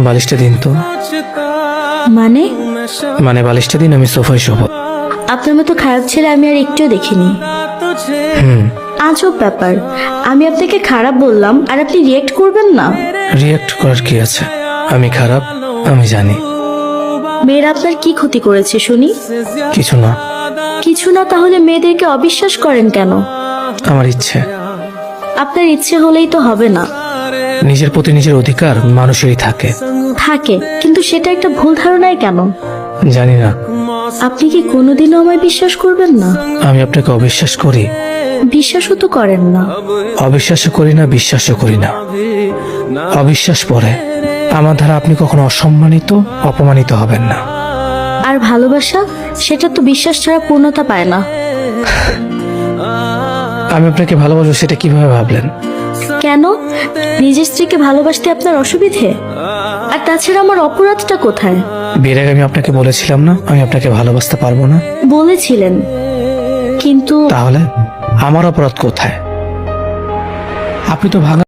বালিশটা দিন তো। মানে? মানে বালিশটা দিন, আমি সোফায় শোবো। আপনার মতো খারাপ ছেলে আমি আর একটুও দেখিনি। আজব ব্যাপার, আমি আপনাকে খারাপ বললাম আর আপনি রিয়েক্ট করবেন না। রিয়েক্ট করার কি আছে? আমি খারাপ, আমি জানি। মেয়েরা আপনার কি ক্ষতি করেছে শুনি? কিছু না। কিছু না, তাহলে মেয়েদেরকে অবিশ্বাস করেন কেন? আমার ইচ্ছে। আপনার ইচ্ছে হলেই তো হবে না। নিজের প্রতি নিজের অধিকার মানুষেরই থাকে। থাকে, কিন্তু সেটা একটা ভুল ধারণায় কেন? জানি না। আপনি কি কোনোদিনও আমায় বিশ্বাস করবেন না? আমি আপনাকে অবিশ্বাস করি? বিশ্বাসও তো করেন না। অবিশ্বাসও করি না, বিশ্বাসও করি না। অবিশ্বাস পরে আমার দ্বারা আপনি কখনো অসম্মানিত, অপমানিত হবেন না। আর ভালোবাসা, সেটা তো বিশ্বাস ছাড়া পূর্ণতা পায় না। আমি আপনাকে ভালোবাসবো সেটা কিভাবে ভাবলেন? কেন? নিজের স্ত্রীকে ভালোবাসতে আপনার অসুবিধে? আর তাছাড়া আমার অপরাধটা কোথায়? বিয়ের আগে আমি আপনাকে বলেছিলাম না আমি আপনাকে ভালোবাসতে পারবো না? বলেছিলেন, কিন্তু তাহলে আমার অপরাধ কোথায়? আপনি তো ভাঙা